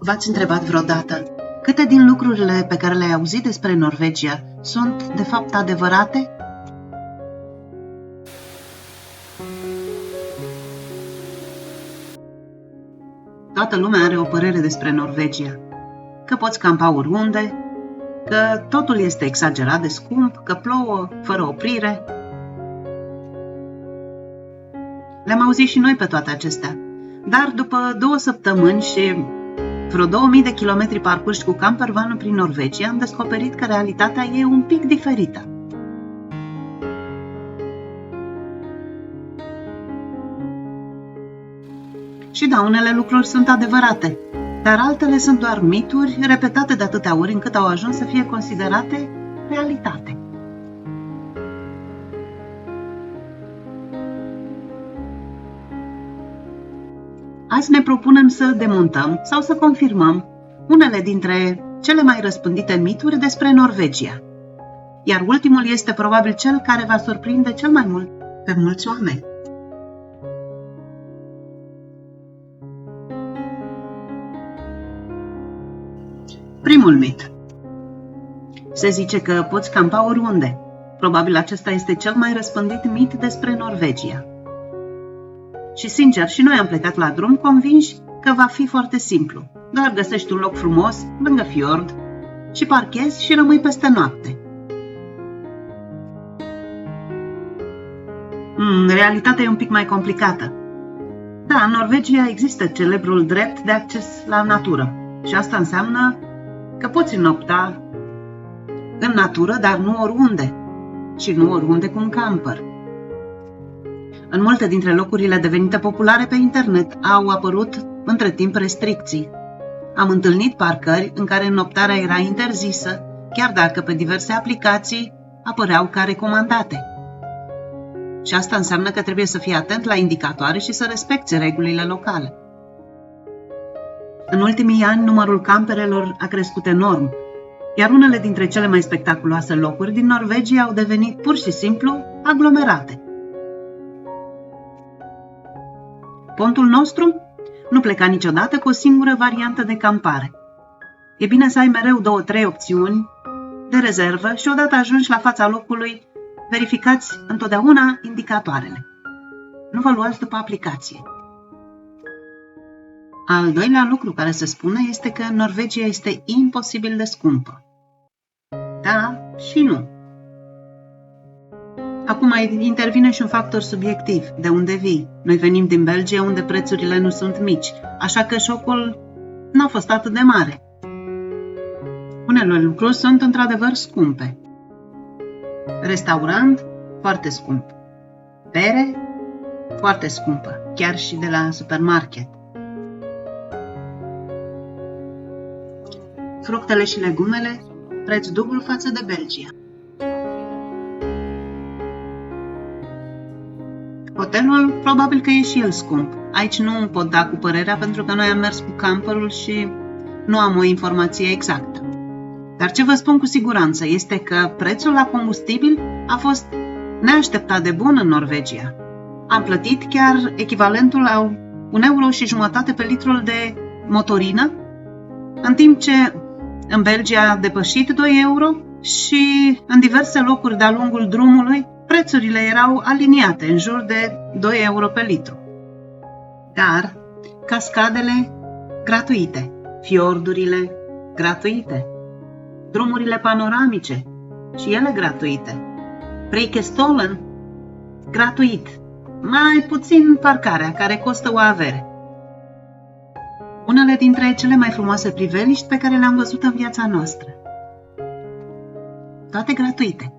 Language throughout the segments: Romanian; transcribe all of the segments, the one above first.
V-ați întrebat vreodată câte din lucrurile pe care le-ai auzit despre Norvegia sunt, de fapt, adevărate? Toată lumea are o părere despre Norvegia. Că poți campa oriunde, că totul este exagerat de scump, că plouă fără oprire. Le-am auzit și noi pe toate acestea, dar după 2 săptămâni și vreo 2000 de kilometri parcurși cu campervanul prin Norvegia, am descoperit că realitatea e un pic diferită. Și da, unele lucruri sunt adevărate, dar altele sunt doar mituri repetate de atâtea ori încât au ajuns să fie considerate realitate. Azi ne propunem să demontăm sau să confirmăm unele dintre cele mai răspândite mituri despre Norvegia. Iar ultimul este probabil cel care va surprinde cel mai mult pe mulți oameni. Primul mit. Se zice că poți campa oriunde. Probabil acesta este cel mai răspândit mit despre Norvegia. Și sincer, și noi am plecat la drum convinși că va fi foarte simplu. Doar găsești un loc frumos, lângă fiord, și parchezi și rămâi peste noapte. Realitatea e un pic mai complicată. Da, în Norvegia există celebrul drept de acces la natură. Și asta înseamnă că poți înnopta în natură, dar nu oriunde. Și nu oriunde cu un camper. În multe dintre locurile devenite populare pe internet au apărut între timp restricții. Am întâlnit parcări în care înnoptarea era interzisă, chiar dacă pe diverse aplicații apăreau ca recomandate. Și asta înseamnă că trebuie să fii atent la indicatoare și să respecti regulile locale. În ultimii ani, numărul camperelor a crescut enorm, iar unele dintre cele mai spectaculoase locuri din Norvegia au devenit pur și simplu aglomerate. Pontul nostru nu pleca niciodată cu o singură variantă de campare. E bine să ai mereu 2-3 opțiuni de rezervă și odată ajungi la fața locului, verificați întotdeauna indicatoarele. Nu vă luați după aplicație. Al doilea lucru care se spune este că Norvegia este imposibil de scumpă. Da și nu. Acum intervine și un factor subiectiv, de unde vii. Noi venim din Belgia, unde prețurile nu sunt mici, așa că șocul n-a fost atât de mare. Unele lucruri sunt într-adevăr scumpe. Restaurant, foarte scump. Bere, foarte scumpă, chiar și de la supermarket. Fructele și legumele, preț dublu față de Belgia. Hotelul probabil că e și el scump. Aici nu îmi pot da cu părerea pentru că noi am mers cu camperul și nu am o informație exactă. Dar ce vă spun cu siguranță este că prețul la combustibil a fost neașteptat de bun în Norvegia. Am plătit chiar echivalentul la 1,50 euro pe litrul de motorină, în timp ce în Belgia a depășit 2 euro și în diverse locuri de-a lungul drumului prețurile erau aliniate în jur de 2 euro pe litru. Dar cascadele gratuite, fiordurile gratuite, drumurile panoramice și ele gratuite, Preikestolen gratuit, mai puțin parcarea care costă o avere. Unele dintre cele mai frumoase priveliști pe care le-am văzut în viața noastră. Toate gratuite.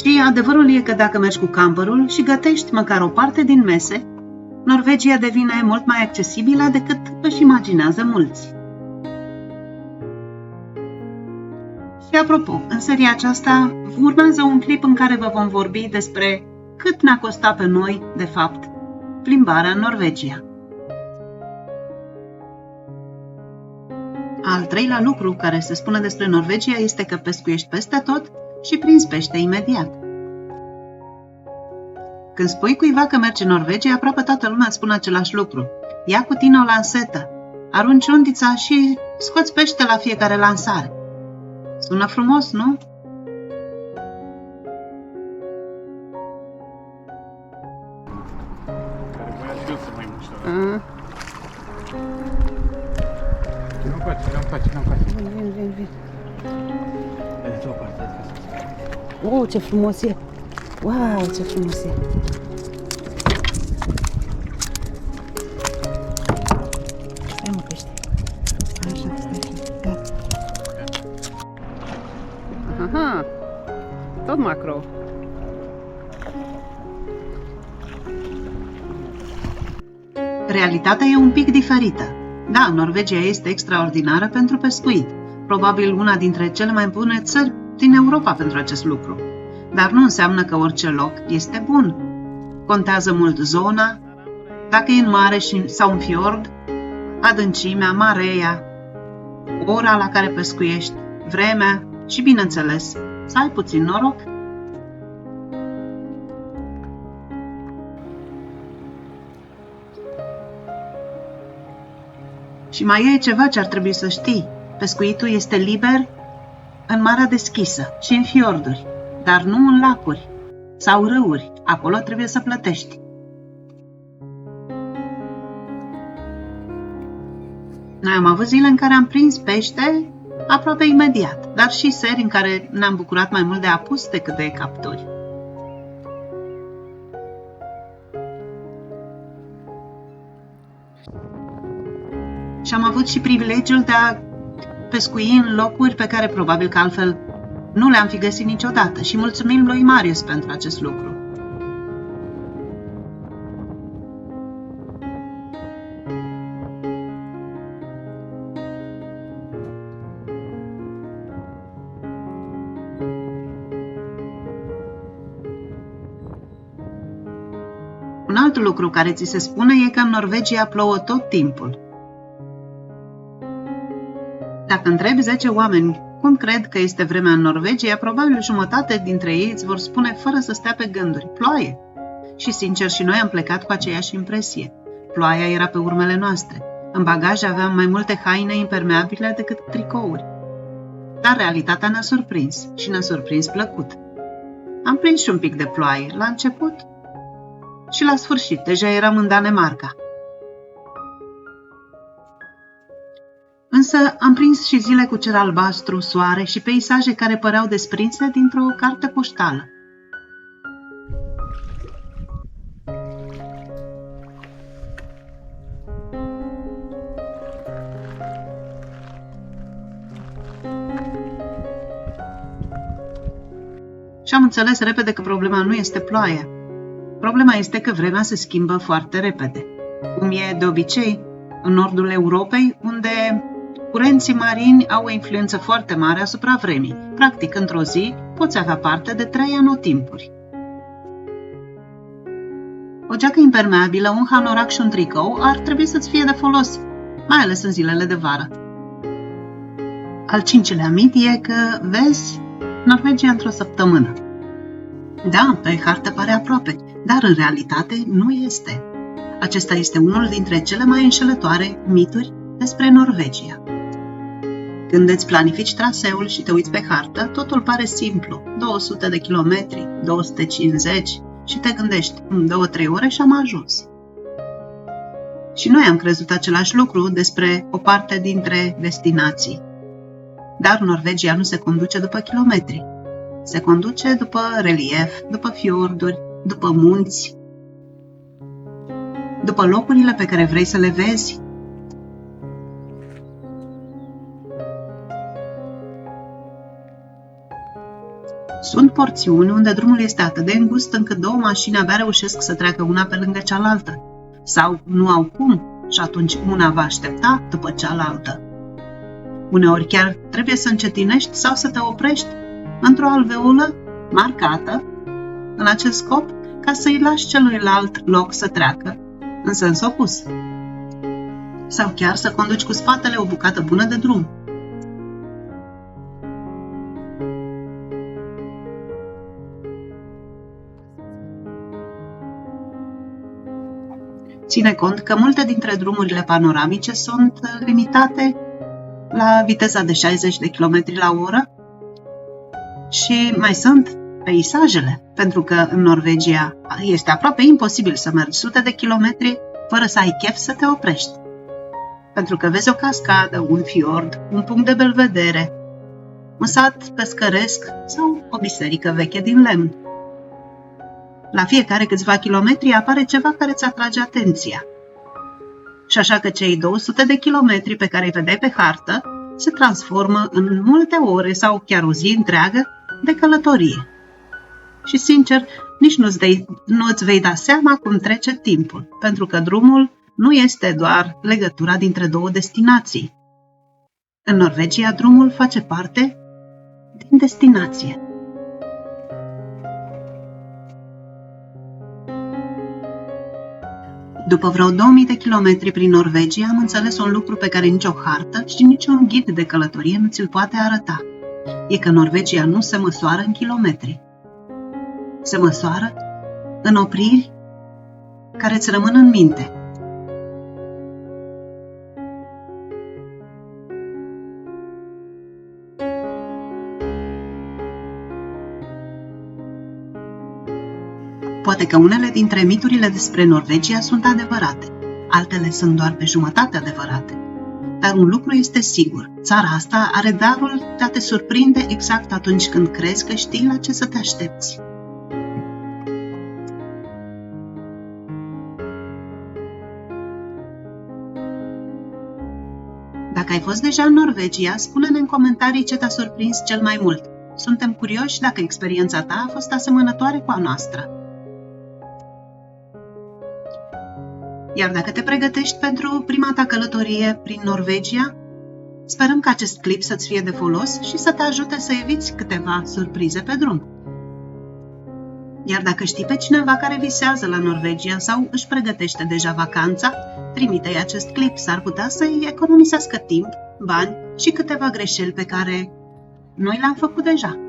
Și adevărul e că dacă mergi cu camperul și gătești măcar o parte din mese, Norvegia devine mult mai accesibilă decât își imaginează mulți. Și apropo, în seria aceasta urmează un clip în care vă vom vorbi despre cât ne-a costat pe noi, de fapt, plimbarea în Norvegia. Al treilea lucru care se spune despre Norvegia este că pescuiești peste tot și prinzi pește imediat. Când spui cuiva că mergi în Norvegia, aproape toată lumea îți spune același lucru. Ia cu tine o lansetă, arunci undița și scoți pește la fiecare lansare. Sună frumos, nu? Care voia și eu să mai muștă. Vin. Oh, ce frumos e! Wow, ce frumos e! Stai mă pește. Așa, stai. Gata. Aha, tot macro. Realitatea e un pic diferită. Da, Norvegia este extraordinară pentru pescuit. Probabil una dintre cele mai bune țări din Europa pentru acest lucru. Dar nu înseamnă că orice loc este bun. Contează mult zona, dacă e în mare sau în fiord, adâncimea, marea, ora la care pescuiești, vremea și, bineînțeles, să ai puțin noroc. Și mai e ceva ce ar trebui să știi. Pescuitul este liber în marea deschisă și în fiorduri, dar nu în lacuri sau râuri. Acolo trebuie să plătești. Noi am avut zile în care am prins pește aproape imediat, dar și seri în care ne-am bucurat mai mult de apus decât de capturi. Și am avut și privilegiul de a pescui în locuri pe care probabil că altfel nu le-am fi găsit niciodată și mulțumim lui Marius pentru acest lucru. Un alt lucru care ți se spune e că în Norvegia plouă tot timpul. Dacă întrebi 10 oameni cum cred că este vremea în Norvegia, probabil jumătate dintre ei îți vor spune fără să stea pe gânduri: ploaie. Și sincer, și noi am plecat cu aceeași impresie. Ploaia era pe urmele noastre. În bagaj aveam mai multe haine impermeabile decât tricouri. Dar realitatea ne-a surprins și ne-a surprins plăcut. Am prins și un pic de ploaie la început și la sfârșit deja eram în Danemarca. Însă am prins și zile cu cer albastru, soare și peisaje care păreau desprinse dintr-o carte poștală. Și am înțeles repede că problema nu este ploaia. Problema este că vremea se schimbă foarte repede, cum e de obicei în nordul Europei, unde curenții marini au o influență foarte mare asupra vremii. Practic, într-o zi poți avea parte de 3 anotimpuri. O geacă impermeabilă, un hanorac și un tricou ar trebui să-ți fie de folos, mai ales în zilele de vară. Al 5-lea mit e că vezi Norvegia într-o săptămână. Da, pe hartă pare aproape, dar în realitate nu este. Acesta este unul dintre cele mai înșelătoare mituri despre Norvegia. Când îți planifici traseul și te uiți pe hartă, totul pare simplu, 200 de kilometri, 250 și te gândești, în 2-3 ore și am ajuns. Și noi am crezut același lucru despre o parte dintre destinații. Dar Norvegia nu se conduce după kilometri. Se conduce după relief, după fiorduri, după munți, după locurile pe care vrei să le vezi. Sunt porțiuni unde drumul este atât de îngust încât 2 mașini abia reușesc să treacă una pe lângă cealaltă. Sau nu au cum și atunci una va aștepta după cealaltă. Uneori chiar trebuie să încetinești sau să te oprești într-o alveolă marcată în acest scop ca să-i lași celuilalt loc să treacă în sens opus. Sau chiar să conduci cu spatele o bucată bună de drum. ține cont că multe dintre drumurile panoramice sunt limitate la viteza de 60 de km la oră și mai sunt peisajele, pentru că în Norvegia este aproape imposibil să mergi sute de kilometri fără să ai chef să te oprești. Pentru că vezi o cascadă, un fiord, un punct de belvedere, un sat pescăresc sau o biserică veche din lemn. La fiecare câțiva kilometri apare ceva care îți atrage atenția. Și așa că cei 200 de kilometri pe care îi vedeai pe hartă se transformă în multe ore sau chiar o zi întreagă de călătorie. Și sincer, nici nu îți vei da seama cum trece timpul, pentru că drumul nu este doar legătura dintre două destinații. În Norvegia, drumul face parte din destinație. După vreo 2000 de kilometri prin Norvegia, am înțeles un lucru pe care nicio hartă și niciun ghid de călătorie nu ți-l poate arăta. E că Norvegia nu se măsoară în kilometri. Se măsoară în opriri care îți rămân în minte. Poate că unele dintre miturile despre Norvegia sunt adevărate, altele sunt doar pe jumătate adevărate. Dar un lucru este sigur, țara asta are darul de a te surprinde exact atunci când crezi că știi la ce să te aștepți. Dacă ai fost deja în Norvegia, spune-ne în comentarii ce te-a surprins cel mai mult. Suntem curioși dacă experiența ta a fost asemănătoare cu a noastră. Iar dacă te pregătești pentru prima ta călătorie prin Norvegia, sperăm că acest clip să-ți fie de folos și să te ajute să eviți câteva surprize pe drum. Iar dacă știi pe cineva care visează la Norvegia sau își pregătește deja vacanța, trimite-i acest clip, s-ar putea să-i economisească timp, bani și câteva greșeli pe care noi le-am făcut deja.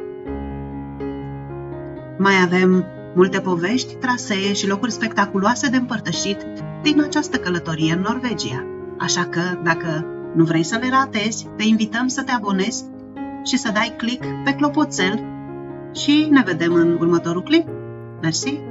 Mai avem multe povești, trasee și locuri spectaculoase de împărtășit din această călătorie în Norvegia. Așa că, dacă nu vrei să le ratezi, te invităm să te abonezi și să dai click pe clopoțel și ne vedem în următorul clip. Mersi!